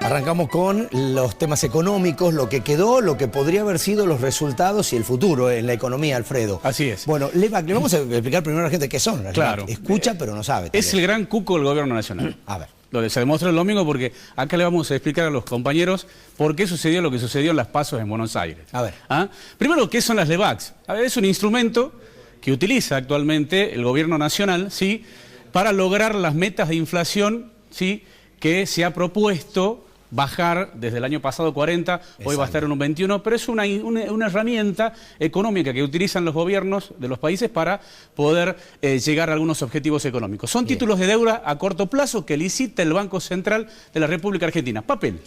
Arrancamos con los temas económicos, lo que quedó, lo que podría haber sido los resultados y el futuro en la economía, Alfredo. Así es. Bueno, LEVAC, le vamos a explicar primero a la gente qué son. Claro. Escucha, pero no sabe. Es el gran cuco del gobierno nacional. A ver. Lo que se demostró el domingo, porque acá le vamos a explicar a los compañeros por qué sucedió lo que sucedió en las pasos en Buenos Aires. A ver. Primero, ¿qué son las LEVACs? Es un instrumento que utiliza actualmente el gobierno nacional, ¿sí?, para lograr las metas de inflación, ¿sí?, que se ha propuesto bajar desde el año pasado 40, hoy va a estar en un 21, pero es una herramienta económica que utilizan los gobiernos de los países para poder llegar a algunos objetivos económicos. Son títulos de deuda a corto plazo que licita el Banco Central de la República Argentina. Papel.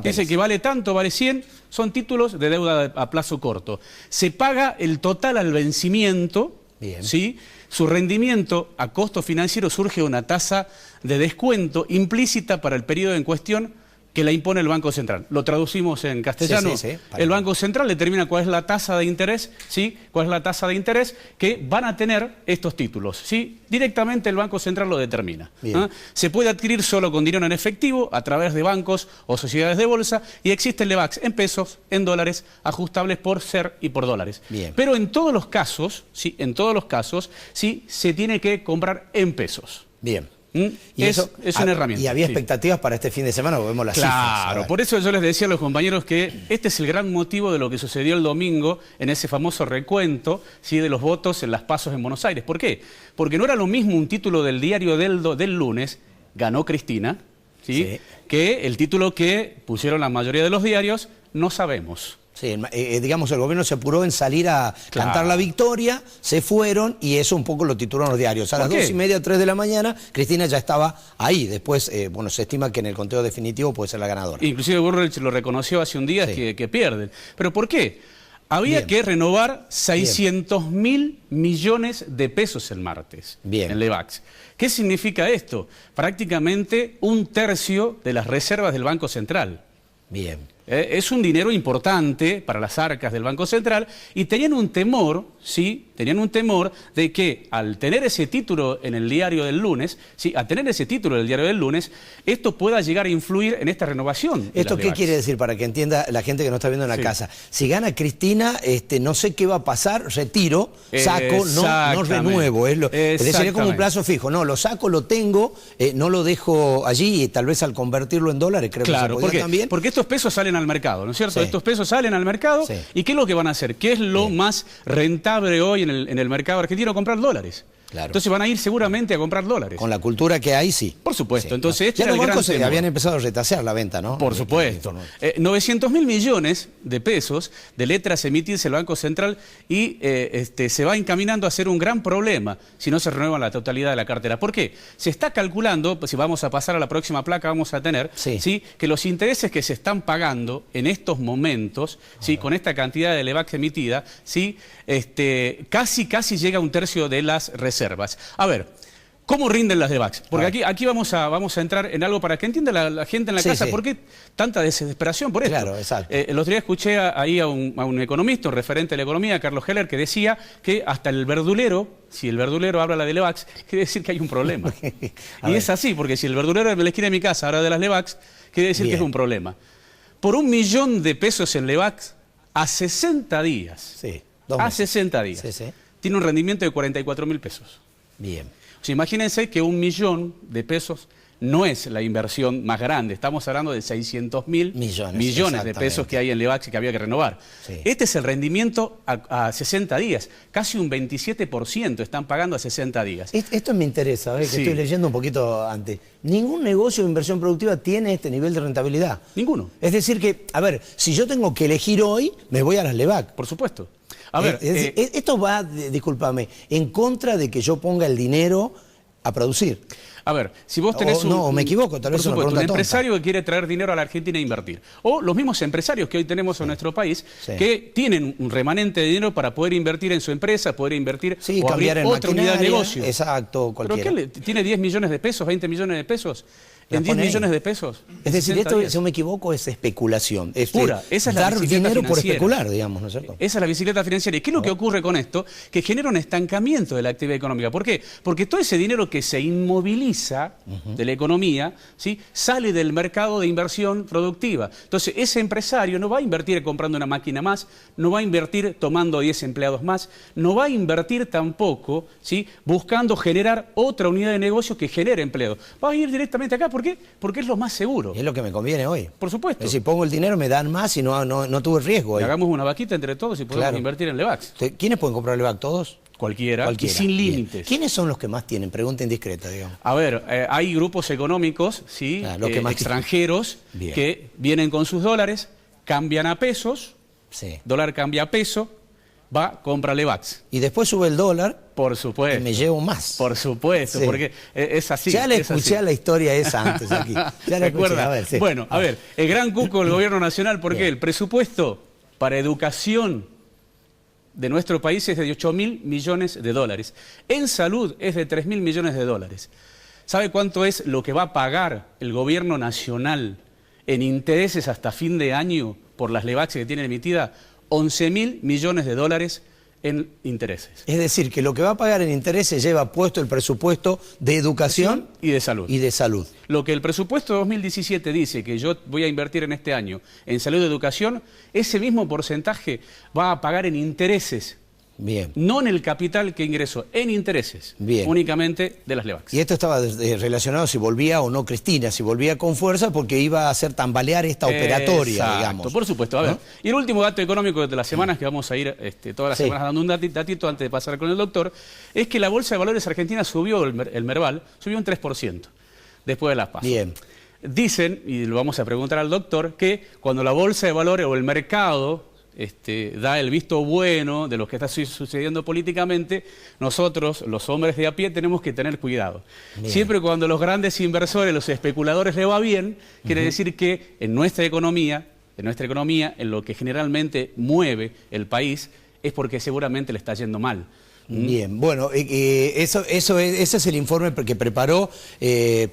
Dice que vale tanto, vale 100, son títulos de deuda a plazo corto. Se paga el total al vencimiento, ¿sí? Su rendimiento a costo financiero surge de una tasa de descuento implícita para el periodo en cuestión que la impone el Banco Central. Lo traducimos en castellano. El Banco Central determina cuál es la tasa de interés, ¿sí?, cuál es la tasa de interés que van a tener estos títulos, ¿sí? Directamente el Banco Central lo determina. Se puede adquirir solo con dinero en efectivo, a través de bancos o sociedades de bolsa, y existen LEVACs en pesos, en dólares, ajustables por SER y por dólares. Pero en todos los casos, ¿sí?, sí, se tiene que comprar en pesos. Y es una herramienta. Y había expectativas para este fin de semana, vemos las cifras. Claro, por eso yo les decía a los compañeros que este es el gran motivo de lo que sucedió el domingo en ese famoso recuento, ¿sí?, de los votos en las pasos en Buenos Aires. ¿Por qué? Porque no era lo mismo un título del diario del lunes, ganó Cristina, ¿sí?, que el título que pusieron la mayoría de los diarios, no sabemos. Sí, digamos, el gobierno se apuró en salir a cantar la victoria, se fueron y eso un poco lo titularon los diarios. A las 2:30, 3 de la mañana, Cristina ya estaba ahí. Después, bueno, se estima que en el conteo definitivo puede ser la ganadora. Inclusive Burrich lo reconoció hace un día que pierden. ¿Pero por qué? Había que renovar 600.000 millones de pesos el martes en LEVACs. ¿Qué significa esto? Prácticamente un tercio de las reservas del Banco Central. Es un dinero importante para las arcas del Banco Central y tenían un temor, ¿sí?, tenían un temor de que al tener ese título en el diario del lunes, ¿sí?, al tener ese título en el diario del lunes, esto pueda llegar a influir en esta renovación. ¿Esto qué quiere decir para que entienda la gente que no está viendo en la casa? Si gana Cristina, no sé qué va a pasar, retiro, saco, no renuevo. Es decir, es como un plazo fijo. No, lo saco, lo tengo, no lo dejo allí y tal vez al convertirlo en dólares creo que se podía también. Porque estos pesos salen al mercado, ¿no es cierto? Estos pesos salen al mercado y ¿qué es lo que van a hacer? ¿Qué es lo más rentable hoy en el mercado argentino? Comprar dólares. Entonces van a ir seguramente a comprar dólares. Con la cultura que hay, Por supuesto. Entonces, ya los bancos habían empezado a retasear la venta, ¿no? Por supuesto. 900.000 millones de pesos de letras emitidas el Banco Central y se va encaminando a ser un gran problema si no se renueva la totalidad de la cartera. ¿Por qué? Se está calculando, pues si vamos a pasar a la próxima placa, vamos a tener que los intereses que se están pagando en estos momentos, con esta cantidad de LEVACs emitida, casi llega a un tercio de las reservas. A ver, ¿cómo rinden las LEVACs? Porque aquí vamos a entrar en algo para que entienda la gente en la casa por qué tanta desesperación por esto. El otro día escuché ahí a un economista, un referente de la economía, Carlos Heller, que decía que hasta el verdulero, si el verdulero habla de LEVACs, quiere decir que hay un problema. Y es así, porque si el verdulero de la esquina de mi casa habla de las LEVACs, quiere decir que es un problema. Por 1 millón de pesos en LEVACs, a 60 días, tiene un rendimiento de 44.000 pesos. O sea, imagínense que 1 millón de pesos no es la inversión más grande. Estamos hablando de 600.000 millones de pesos que hay en LEVACs y que había que renovar. Este es el rendimiento a 60 días. Casi un 27% están pagando a 60 días. Esto me interesa, que estoy leyendo un poquito antes. Ningún negocio de inversión productiva tiene este nivel de rentabilidad. Ninguno. Es decir que, a ver, si yo tengo que elegir hoy, me voy a las LEVAC. Por supuesto. A ver, esto va, discúlpame, en contra de que yo ponga el dinero a producir. A ver, si vos tenés no, me equivoco, tal vez por supuesto, un empresario que quiere traer dinero a la Argentina e invertir. O los mismos empresarios que hoy tenemos en nuestro país, que tienen un remanente de dinero para poder invertir en su empresa, poder invertir o abrir otra unidad de negocio. Exacto, cualquiera. ¿Pero qué tiene 10 millones de pesos, 20 millones de pesos? en 10 millones de pesos. Es decir, esto, si no me equivoco, es especulación. Es pura. Esa es la dar dinero financiera. por especular, digamos, ¿no es cierto? Esa es la bicicleta financiera. ¿Y qué es lo que ocurre con esto? Que genera un estancamiento de la actividad económica. ¿Por qué? Porque todo ese dinero que se inmoviliza de la economía, ¿sí?, sale del mercado de inversión productiva. Entonces, ese empresario no va a invertir comprando una máquina más, no va a invertir tomando 10 empleados más, no va a invertir tampoco, ¿sí?, buscando generar otra unidad de negocio que genere empleo. Va a ir directamente acá. ¿Por qué? Porque es lo más seguro. Es lo que me conviene hoy. Por supuesto. Es decir, pongo el dinero, me dan más y no tuve riesgo hoy. Hagamos una vaquita entre todos y podemos invertir en Levax. ¿Quiénes pueden comprar Levax? ¿Todos? Cualquiera. Y sin límites. ¿Quiénes son los que más tienen? Pregunta indiscreta, digamos. A ver, hay grupos económicos, ¿sí?, extranjeros que vienen con sus dólares, cambian a pesos, dólar cambia a peso, va, compra Levax. Y después sube el dólar. Por supuesto. Y me llevo más. Por supuesto, porque es así. Ya le escuché la historia esa antes aquí. Ya la escuché. A ver, Bueno, a ver, el gran cuco del gobierno nacional, ¿por qué? El presupuesto para educación de nuestro país es de 8.000 millones de dólares. En salud es de 3.000 millones de dólares. ¿Sabe cuánto es lo que va a pagar el gobierno nacional en intereses hasta fin de año por las Levax que tiene emitida? 11.000 millones de dólares en intereses. Es decir, que lo que va a pagar en intereses lleva puesto el presupuesto de educación y de salud. Y de salud. Lo que el presupuesto de 2017 dice que yo voy a invertir en este año en salud y educación, ese mismo porcentaje va a pagar en intereses. Bien. No en el capital que ingresó, en intereses. Bien. Únicamente de las Levax. Y esto estaba relacionado si volvía o no Cristina, si volvía con fuerza porque iba a hacer tambalear esta operatoria, digamos. Por supuesto. A ver, y el último dato económico de las semanas, que vamos a ir todas las semanas dando un datito antes de pasar con el doctor, es que la Bolsa de Valores Argentina subió, el Merval, subió un 3% después de las PASO. Bien. Dicen, y lo vamos a preguntar al doctor, que cuando la Bolsa de Valores o el mercado da el visto bueno de lo que está sucediendo políticamente, nosotros, los hombres de a pie, tenemos que tener cuidado. Bien. Siempre cuando los grandes inversores, los especuladores les va bien, quiere decir que en nuestra economía, en lo que generalmente mueve el país, es porque seguramente le está yendo mal. Bien, bueno, ese es el informe que preparó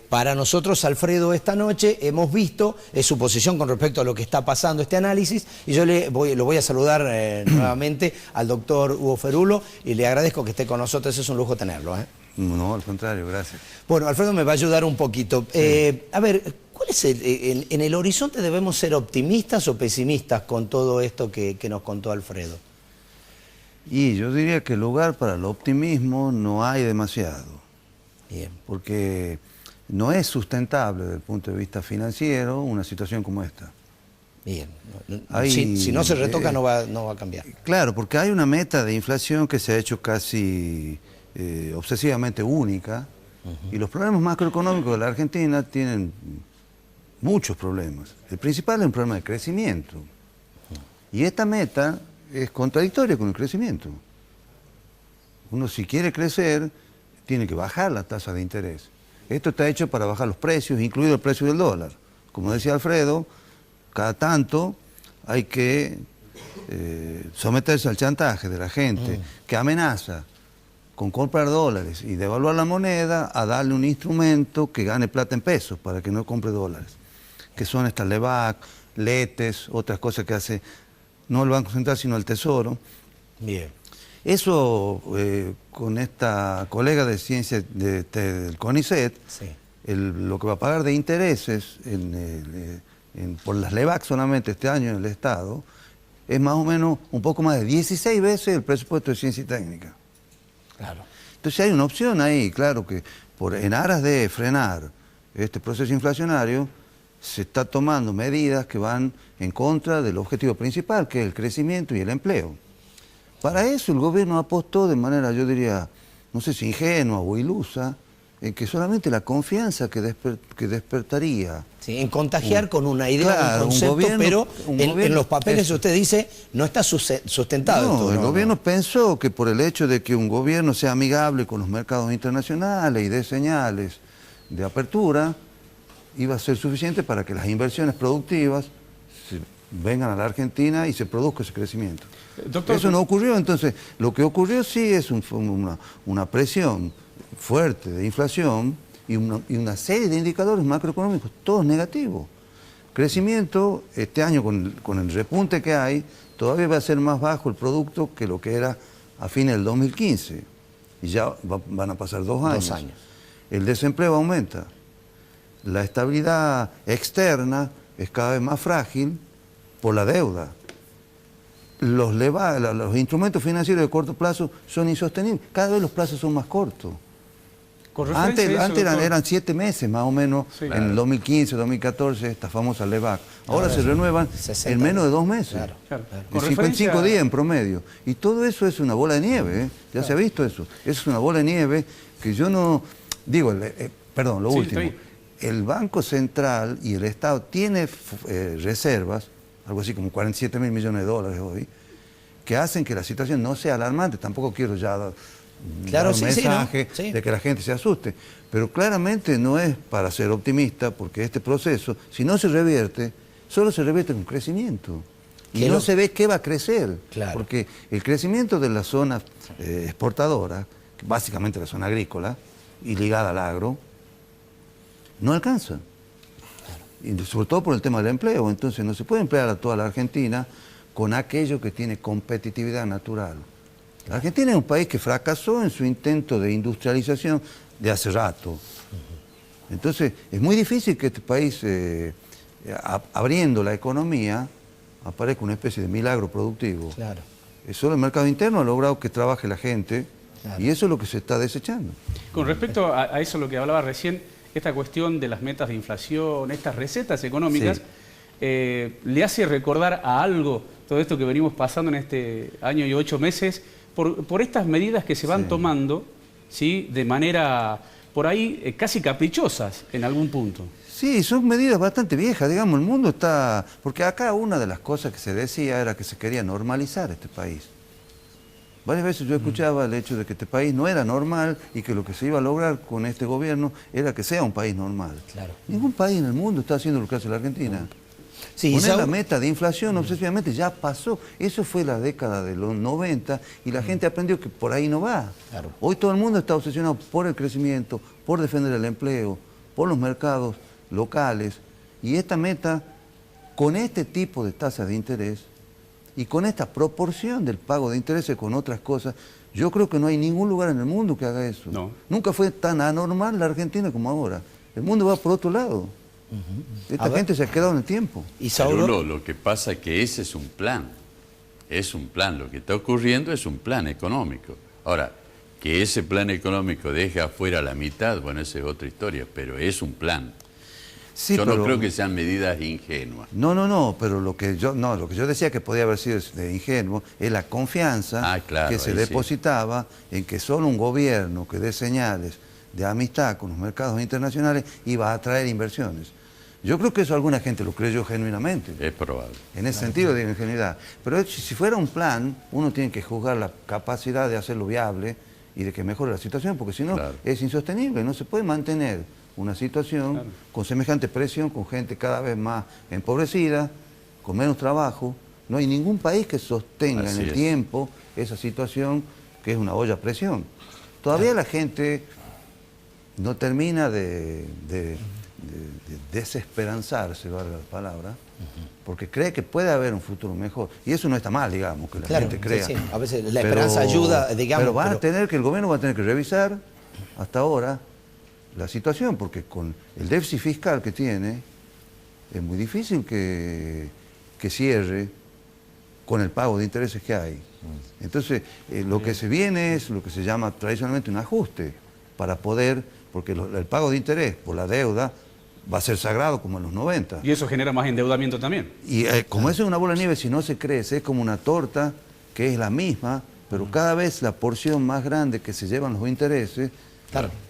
para nosotros Alfredo esta noche. Hemos visto su posición con respecto a lo que está pasando, este análisis, y yo lo voy a saludar nuevamente al doctor Hugo Ferulo y le agradezco que esté con nosotros, es un lujo tenerlo. No, al contrario, gracias. Bueno, Alfredo me va a ayudar un poquito. A ver, ¿cuál es en el horizonte debemos ser optimistas o pesimistas con todo esto que nos contó Alfredo? Y yo diría que lugar para el optimismo no hay demasiado. Bien. Porque no es sustentable desde el punto de vista financiero una situación como esta. Bien. Si no se retoca no va a cambiar. Claro, porque hay una meta de inflación que se ha hecho casi obsesivamente única, y los problemas macroeconómicos de la Argentina tienen muchos problemas. El principal es un problema de crecimiento. Y esta meta es contradictoria con el crecimiento. Uno, si quiere crecer, tiene que bajar la tasa de interés. Esto está hecho para bajar los precios, incluido el precio del dólar. Como decía Alfredo, cada tanto hay que someterse al chantaje de la gente que amenaza con comprar dólares y devaluar la moneda a darle un instrumento que gane plata en pesos para que no compre dólares, que son estas Levax, Letes, otras cosas que hace no el Banco Central sino el Tesoro. Bien. Eso con esta colega de ciencia del CONICET, lo que va a pagar de intereses por las Levax solamente este año en el Estado es más o menos un poco más de 16 veces el presupuesto de ciencia y técnica. Claro. Entonces hay una opción ahí, claro que en aras de frenar este proceso inflacionario se está tomando medidas que van en contra del objetivo principal, que es el crecimiento y el empleo. Para eso el gobierno apostó de manera, yo diría, no sé si ingenua o ilusa, en que solamente la confianza que despertaría... Sí, en contagiar con una idea, un concepto, pero en los papeles usted dice no está sustentado. No, el gobierno pensó que por el hecho de que un gobierno sea amigable con los mercados internacionales y dé señales de apertura, iba a ser suficiente para que las inversiones productivas vengan a la Argentina y se produzca ese crecimiento. Doctor, eso no ocurrió, entonces lo que ocurrió sí es una presión fuerte de inflación y una serie de indicadores macroeconómicos, todos negativos. Crecimiento, este año con el repunte que hay, todavía va a ser más bajo el producto que lo que era a fines del 2015. Y ya van a pasar 2 años. 2 años. El desempleo aumenta. La estabilidad externa es cada vez más frágil por la deuda. Los instrumentos financieros de corto plazo son insostenibles. Cada vez los plazos son más cortos. Antes eran 7 meses más o menos, sí, claro. En el 2015, 2014, esta famosa LEVAC. Ahora se renuevan 60, en menos de 2 meses. Claro, claro. En 55 días en promedio. Y todo eso es una bola de nieve, ¿eh? Ya claro. Se ha visto eso. Es una bola de nieve que yo no... Digo, perdón, lo último. El Banco Central y el Estado tiene reservas, algo así como 47.000 millones de dólares hoy, que hacen que la situación no sea alarmante. Tampoco quiero ya dar un mensaje de que la gente se asuste. Pero claramente no es para ser optimista, porque este proceso, si no se revierte, solo se revierte con crecimiento. Y no se ve qué va a crecer. Claro. Porque el crecimiento de las zonas exportadoras, básicamente la zona agrícola, y ligada al agro, no alcanza. Claro. Y sobre todo por el tema del empleo. Entonces no se puede emplear a toda la Argentina con aquello que tiene competitividad natural. La Argentina es un país que fracasó en su intento de industrialización de hace rato. Entonces es muy difícil que este país, abriendo la economía, aparezca una especie de milagro productivo. Claro. Solo el mercado interno ha logrado que trabaje la gente. Claro. Y eso es lo que se está desechando. Con respecto a eso, lo que hablaba recién, esta cuestión de las metas de inflación, estas recetas económicas, sí. ¿Le hace recordar a algo todo esto que venimos pasando en este año y 8 meses por estas medidas que se van sí. tomando, ¿sí? De manera, por ahí, casi caprichosas en algún punto? Sí, son medidas bastante viejas, digamos, el mundo está... Porque acá una de las cosas que se decía era que se quería normalizar este país. Varias veces yo escuchaba el hecho de que este país no era normal y que lo que se iba a lograr con este gobierno era que sea un país normal. Claro. Ningún país en el mundo está haciendo lo que hace la Argentina. Sí, poner la meta de inflación obsesivamente ya pasó. Eso fue la década de los 90 y la gente aprendió que por ahí no va. Claro. Hoy todo el mundo está obsesionado por el crecimiento, por defender el empleo, por los mercados locales. Y esta meta, con este tipo de tasas de interés, y con esta proporción del pago de intereses con otras cosas, yo creo que no hay ningún lugar en el mundo que haga eso. No. Nunca fue tan anormal la Argentina como ahora. El mundo va por otro lado. Esta gente se ha quedado en el tiempo. ¿Y Pero lo que pasa es que ese es un plan. Es un plan. Lo que está ocurriendo es un plan económico. Ahora, que ese plan económico deje afuera la mitad, bueno, esa es otra historia, pero es un plan. Sí, yo no creo que sean medidas ingenuas. No, pero lo que yo decía que podía haber sido ingenuo es la confianza que se depositaba en que solo un gobierno que dé señales de amistad con los mercados internacionales iba a atraer inversiones. Yo creo que eso alguna gente lo creyó genuinamente. Es probable. En ese sentido de ingenuidad. Pero si fuera un plan, uno tiene que juzgar la capacidad de hacerlo viable y de que mejore la situación, porque si no es insostenible, no se puede mantener una situación con semejante presión, con gente cada vez más empobrecida, con menos trabajo. No hay ningún país que sostenga en el tiempo esa situación que es una olla a presión. Todavía la gente no termina de desesperanzarse, valga la palabra, porque cree que puede haber un futuro mejor. Y eso no está mal, digamos, que la gente crea. Sí. A veces la esperanza ayuda, digamos. Pero el gobierno va a tener que revisar hasta ahora la situación, porque con el déficit fiscal que tiene, es muy difícil que cierre con el pago de intereses que hay. Entonces, lo que se viene es lo que se llama tradicionalmente un ajuste, para poder, porque el pago de interés por la deuda va a ser sagrado como en los 90. Y eso genera más endeudamiento también. Y como eso es una bola de nieve, si no se crece, es como una torta que es la misma, pero cada vez la porción más grande que se llevan los intereses,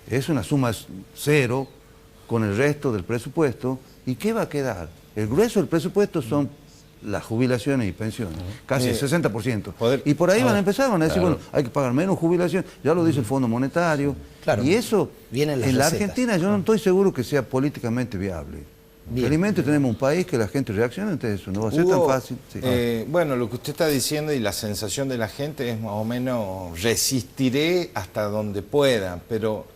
es una suma cero con el resto del presupuesto. ¿Y qué va a quedar? El grueso del presupuesto son las jubilaciones y pensiones, casi el 60%. Y por ahí van a empezar, van a decir, bueno, hay que pagar menos jubilación, ya lo dice el Fondo Monetario. Y eso, en la Argentina yo no estoy seguro que sea políticamente viable. Felizmente tenemos un país que la gente reacciona ante eso, no va a ser tan fácil. Sí. Bueno, lo que usted está diciendo y la sensación de la gente es más o menos resistiré hasta donde pueda, pero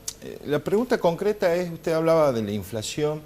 la pregunta concreta es, usted hablaba de la inflación.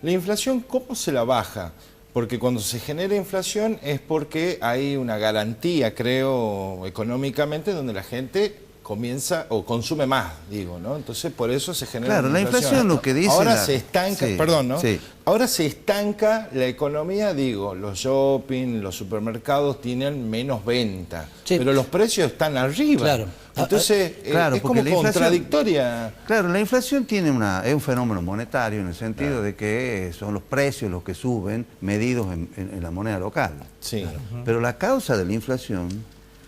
¿La inflación cómo se la baja? Porque cuando se genera inflación es porque hay una garantía, creo, económicamente, donde la gente comienza o consume más, digo, ¿no? Entonces por eso se genera claro, la inflación lo que dice... Ahora se estanca, sí, perdón, ¿no? Sí. Ahora se estanca la economía, digo, los shopping, los supermercados tienen menos venta, sí, pero los precios están arriba. Claro. Entonces claro, es como contradictoria. Claro, la inflación es un fenómeno monetario en el sentido de que son los precios los que suben medidos en la moneda local. Sí. Claro. Pero la causa de la inflación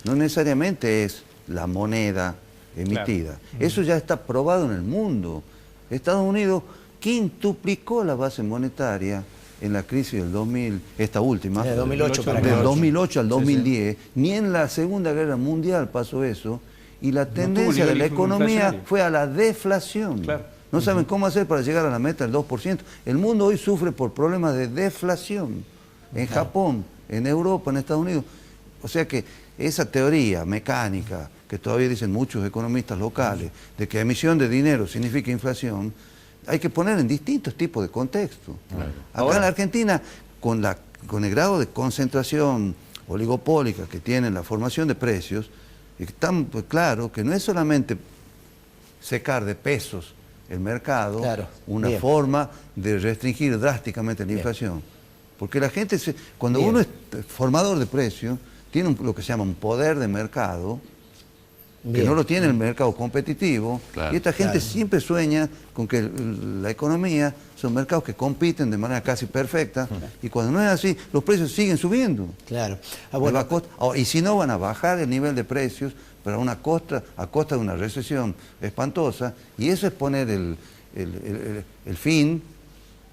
no necesariamente es la moneda emitida. Claro. Eso ya está probado en el mundo. Estados Unidos quintuplicó la base monetaria en la crisis del 2000, esta última, del 2008 para del 2008 al 2010. Sí, sí. Ni en la Segunda Guerra Mundial pasó eso. Y la tendencia de la economía fue a la deflación. Claro. No saben cómo hacer para llegar a la meta del 2%. El mundo hoy sufre por problemas de deflación. En Japón, en Europa, en Estados Unidos. O sea que esa teoría mecánica que todavía dicen muchos economistas locales, de que emisión de dinero significa inflación, hay que poner en distintos tipos de contextos. Claro. Acá en la Argentina, con el grado de concentración oligopólica que tiene la formación de precios, es tan claro que no es solamente secar de pesos el mercado, claro, una forma de restringir drásticamente la inflación. Porque la gente, cuando uno es formador de precios, tiene lo que se llama un poder de mercado, que no lo tiene el mercado competitivo, y esta gente siempre sueña con que la economía son mercados que compiten de manera casi perfecta, y cuando no es así, los precios siguen subiendo. Claro. Y si no, van a bajar el nivel de precios, pero a costa de una recesión espantosa, y eso es poner el fin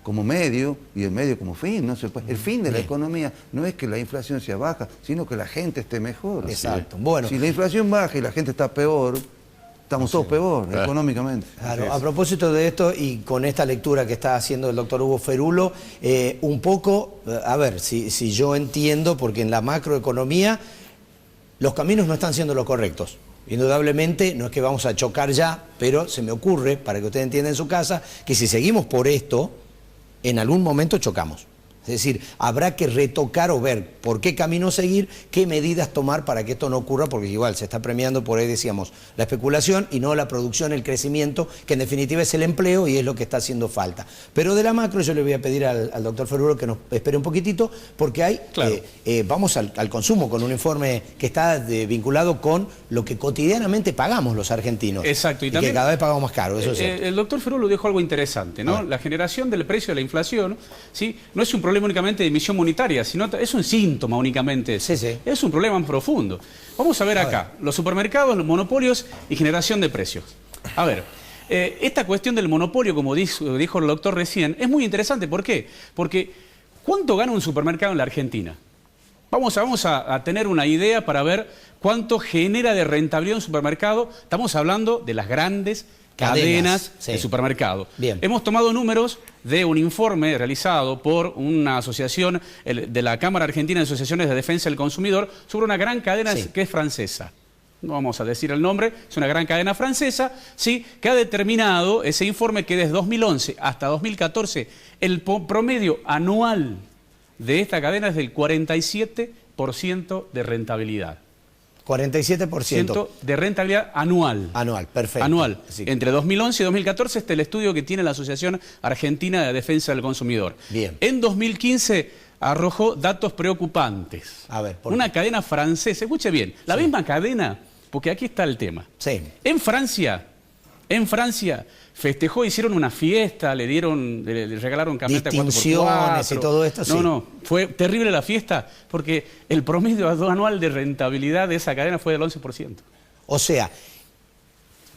como medio y el medio como fin. No se puede. El fin de la economía no es que la inflación sea baja, sino que la gente esté mejor. Exacto. Bueno, si la inflación baja y la gente está peor, estamos todos peor económicamente. Claro, a propósito de esto y con esta lectura que está haciendo el doctor Hugo Ferulo, un poco, a ver, si yo entiendo, porque en la macroeconomía los caminos no están siendo los correctos. Indudablemente, no es que vamos a chocar ya, pero se me ocurre, para que usted entienda en su casa, que si seguimos por esto, en algún momento chocamos. Es decir, habrá que retocar o ver por qué camino seguir, qué medidas tomar para que esto no ocurra, porque igual se está premiando, por ahí decíamos, la especulación y no la producción, el crecimiento, que en definitiva es el empleo y es lo que está haciendo falta. Pero de la macro yo le voy a pedir al doctor Ferulo que nos espere un poquitito, porque hay, vamos al consumo, con un informe que está vinculado con lo que cotidianamente pagamos los argentinos. Exacto. Y también, que cada vez pagamos más caro. Eso el doctor Ferulo dijo algo interesante, ¿no? La generación del precio de la inflación, ¿sí? No es un problema únicamente de emisión monetaria, sino es un síntoma únicamente. Es un problema profundo. Vamos a ver acá, los supermercados, los monopolios y generación de precios. A ver, esta cuestión del monopolio, como dijo el doctor recién, es muy interesante. ¿Por qué? Porque ¿cuánto gana un supermercado en la Argentina? Vamos a tener una idea para ver cuánto genera de rentabilidad un supermercado. Estamos hablando de las grandes cadenas de supermercado. Bien. Hemos tomado números de un informe realizado por una asociación de la Cámara Argentina de Asociaciones de Defensa del Consumidor sobre una gran cadena que es francesa. No vamos a decir el nombre, es una gran cadena francesa, que ha determinado ese informe que desde 2011 hasta 2014 el promedio anual de esta cadena es del 47% de rentabilidad. 47% de rentabilidad anual. Anual, perfecto. Anual. Entre 2011 y 2014 el estudio que tiene la Asociación Argentina de Defensa del Consumidor. Bien. En 2015 arrojó datos preocupantes. A ver, una cadena francesa, escuche bien, la misma cadena, porque aquí está el tema. En Francia festejó, hicieron una fiesta, le regalaron camioneta 4x4 y todo esto. No, fue terrible la fiesta porque el promedio anual de rentabilidad de esa cadena fue del 11%. O sea,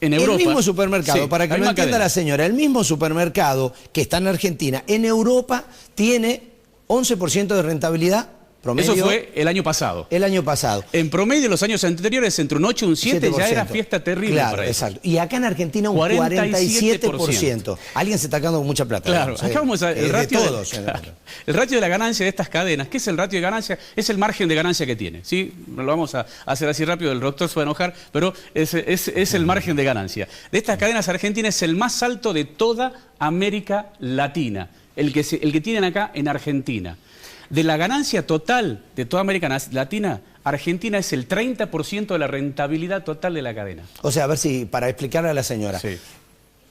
en Europa, el mismo supermercado, para que lo entienda la señora, el mismo supermercado que está en Argentina, en Europa tiene 11% de rentabilidad Promedio, eso fue el año pasado. El año pasado. En promedio, los años anteriores, entre un 8 y un 7 ya era fiesta terrible. Claro, para ellos. exacto. Y acá en Argentina un 47%. Alguien se está ganando mucha plata. Claro, digamos, acá vamos a el ratio de todos. Claro. El ratio de la ganancia de estas cadenas. ¿Qué es el ratio de ganancia? Es el margen de ganancia que tiene. ¿Sí? Lo vamos a hacer así rápido, el doctor se va a enojar, pero es el margen de ganancia. De estas cadenas argentinas es el más alto de toda América Latina, el que tienen acá en Argentina. De la ganancia total de toda América Latina, Argentina es el 30% de la rentabilidad total de la cadena. O sea, a ver si, para explicarle a la señora. Sí.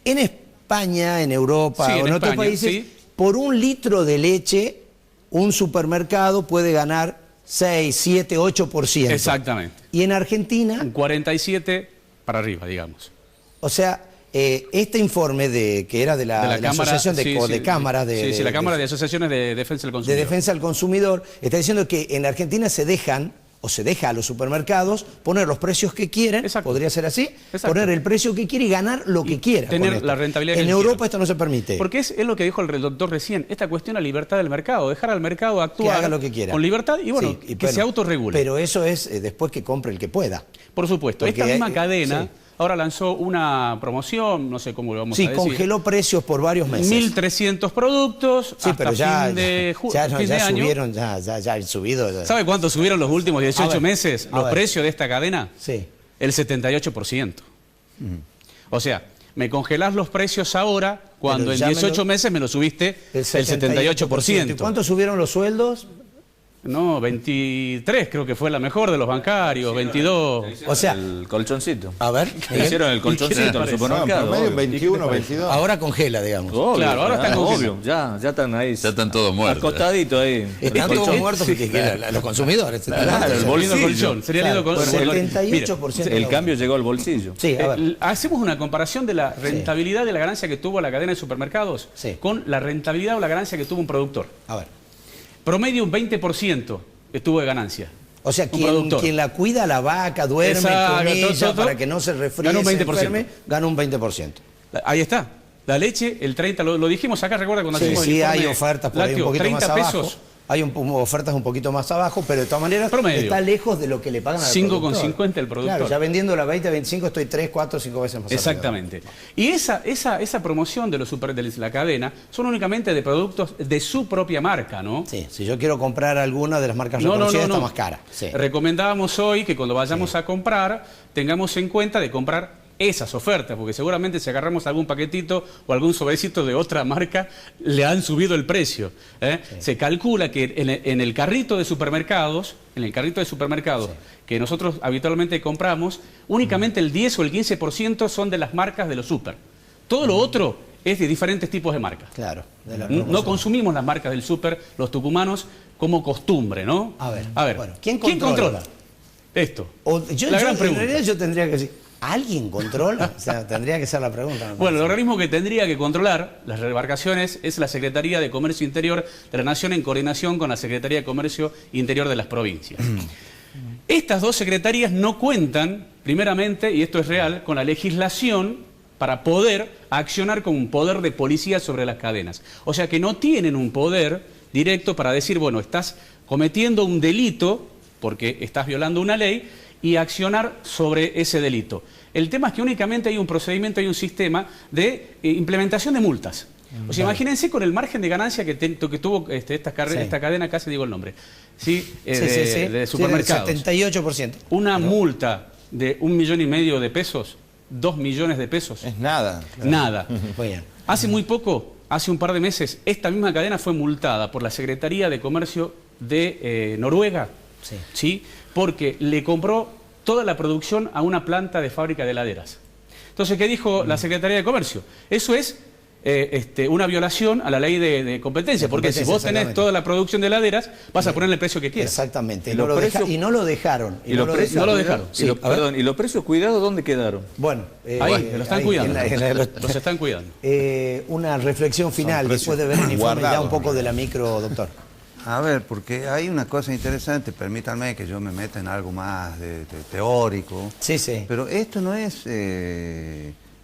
En España, en Europa Sí, o en otros países, sí, por un litro de leche, un supermercado puede ganar 6, 7, 8%. Exactamente. Y en Argentina, Un 47 para arriba, digamos. o sea, este informe que era de la Cámara, Asociación de Cámaras Sí, la Cámara de Asociaciones de Defensa del de Consumidor. Defensa del Consumidor, está diciendo que en Argentina se deja a los supermercados poner los precios que quieren, Exacto. podría ser así, Exacto. poner el precio que quiere y ganar lo que quiera. Tener con esto. la rentabilidad que En él Europa quiera. esto no se permite. Porque es lo que dijo el doctor recién, esta cuestión de la libertad del mercado, dejar al mercado actuar Que haga lo que quiera. con libertad y bueno, Sí, que se autorregule. Pero eso es después que compre el que pueda. Por supuesto, Porque esta misma hay- cadena sí. ahora lanzó una promoción, no sé cómo lo vamos a Sí, decir. congeló precios por varios meses. 1.300 productos Sí, hasta pero ya, fin de ya año. subieron, ya han subido. Ya. ¿Sabe cuánto subieron los últimos 18 A ver, meses a los ver. precios de esta cadena? Sí. El 78%. O sea, me congelás los precios ahora cuando Pero en ya 18 meses me lo subiste el 78%. ¿Y cuánto subieron los sueldos? No, 23 creo que fue la mejor de los bancarios, 22. O sea, El colchoncito. a ver. Hicieron el colchoncito en el parece? supermercado. promedio obvio. 21, 22. Ahora congela, digamos. Obvio, Claro, ahora están obvio. Ya están ahí. Ya están todos muertos. Acostaditos ahí. Están El todos colchón. muertos los consumidores. Claro, el Lindo bolsillo. colchón, sería lindo Claro, colchón. bueno, 78%. El cambio llegó al bolsillo. Sí, a ver. Hacemos una comparación de la rentabilidad de la ganancia que tuvo la cadena de supermercados Sí. con la rentabilidad o la ganancia que tuvo un productor. A ver. Promedio un 20% estuvo de ganancia. O sea, Un productor. quien la cuida, la vaca, duerme Exacto, con ella todo, para que no se resfríe, gana un se 20%. enferme, gana un 20%. Ahí está. La leche, el 30%, lo dijimos acá, recuerda cuando Sí, hicimos el sí, informe hay ofertas por ahí un lácteo, poquito 30 más abajo. pesos. Hay ofertas un poquito más abajo, pero de todas maneras Promedio. está lejos de lo que le pagan al 5,50 productor. el productor. Claro, ya vendiendo la 20, 25 estoy 3, 4, 5 veces más arriba. Exactamente. Y esa promoción de la cadena son únicamente de productos de su propia marca, ¿no? Sí, si yo quiero comprar alguna de las marcas reconocidas está más cara. Sí. Recomendábamos hoy que cuando vayamos a comprar tengamos en cuenta de comprar esas ofertas, porque seguramente si agarramos algún paquetito o algún sobrecito de otra marca, le han subido el precio. Se calcula que en el carrito de supermercados, que nosotros habitualmente compramos, únicamente el 10 o el 15% son de las marcas de los super. Todo lo otro es de diferentes tipos de marcas. Claro. De la No promoción. consumimos las marcas del súper, los tucumanos, como costumbre, ¿no? A ver, bueno, ¿quién ¿quién controla? Esto? La gran pregunta. En realidad yo tendría que decir, ¿alguien controla? O sea, tendría que ser la pregunta. me Bueno, el parece. organismo que tendría que controlar las embarcaciones es la Secretaría de Comercio Interior de la Nación en coordinación con la Secretaría de Comercio Interior de las provincias. Estas dos secretarías no cuentan, primeramente, y esto es real, con la legislación para poder accionar con un poder de policía sobre las cadenas. O sea que no tienen un poder directo para decir, bueno, estás cometiendo un delito porque estás violando una ley y accionar sobre ese delito. El tema es que únicamente hay un procedimiento, hay un sistema de implementación de multas. O sea, imagínense con el margen de ganancia que tuvo esta cadena, casi digo el nombre, ¿sí? De supermercados. Sí, 78%. Una multa de 1,5 millones de pesos, 2 millones de pesos, Es nada. nada. Muy bien. Hace muy poco, hace un par de meses, esta misma cadena fue multada por la Secretaría de Comercio de Noruega, Sí. ¿sí? Porque le compró toda la producción a una planta de fábrica de heladeras. Entonces, ¿qué dijo la Secretaría de Comercio? Eso es una violación a la ley de competencia, porque si vos tenés toda la producción de heladeras, vas a ponerle el precio que quieras. Exactamente. Y los precios- Y no lo dejaron. Y los precios, no lo dejaron. Sí, a ver. perdón, ¿y los precios cuidados dónde quedaron? Bueno, Ahí, lo están ahí, cuidando. los- Los están cuidando. una reflexión final Son después de ver el informe ya guardados. un poco de la micro, doctor. A ver, porque hay una cosa interesante, permítanme que yo me meta en algo más de teórico. Sí, sí. Pero esto no es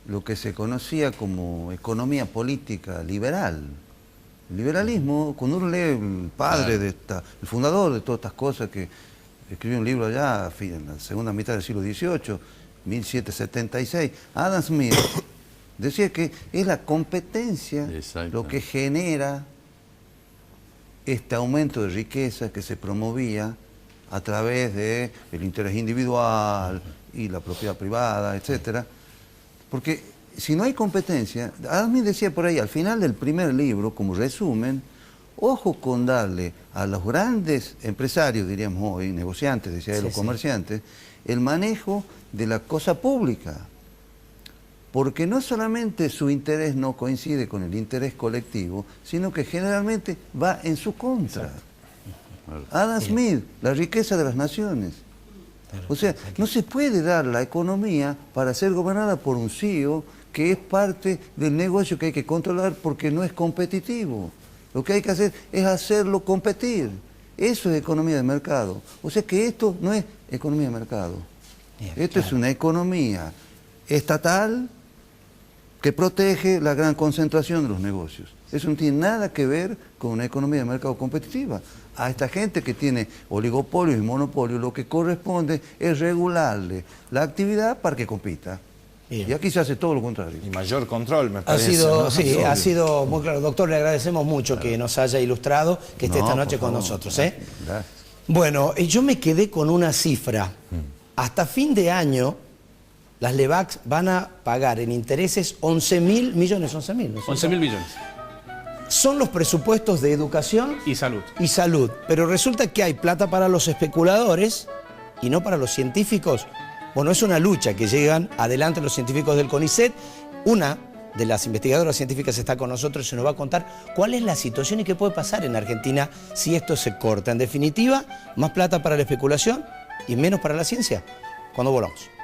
lo que se conocía como economía política liberal. El liberalismo, cuando uno lee el padre de el fundador de todas estas cosas, que escribió un libro allá en la segunda mitad del siglo XVIII, 1776, Adam Smith, decía que es la competencia lo que genera este aumento de riqueza que se promovía a través del interés individual y la propiedad privada, etc. Porque si no hay competencia, Adam Smith decía por ahí, al final del primer libro, como resumen, ojo con darle a los grandes empresarios, diríamos hoy, negociantes, decía los comerciantes, el manejo de la cosa pública. Porque no solamente su interés no coincide con el interés colectivo, sino que generalmente va en su contra. Adam Smith, la riqueza de las naciones. O sea, no se puede dar la economía para ser gobernada por un CEO que es parte del negocio que hay que controlar porque no es competitivo. Lo que hay que hacer es hacerlo competir. Eso es economía de mercado. O sea que esto no es economía de mercado. Esto es una economía estatal que protege la gran concentración de los negocios. Eso no tiene nada que ver con una economía de mercado competitiva. A esta gente que tiene oligopolios y monopolios, lo que corresponde es regularle la actividad para que compita. Bien. Y aquí se hace todo lo contrario. Y mayor control, me parece. Ha sido muy claro. Doctor, le agradecemos mucho que nos haya ilustrado, que esté esta noche con nosotros. Gracias. Bueno, yo me quedé con una cifra. Hasta fin de año, las LEVACs van a pagar en intereses 11.000 millones. 11.000, ¿no? 11.000 millones. Son los presupuestos de educación y salud. Pero resulta que hay plata para los especuladores y no para los científicos. Bueno, es una lucha que llegan adelante los científicos del CONICET. Una de las investigadoras científicas está con nosotros y se nos va a contar cuál es la situación y qué puede pasar en Argentina si esto se corta. En definitiva, más plata para la especulación y menos para la ciencia. Cuando volvamos.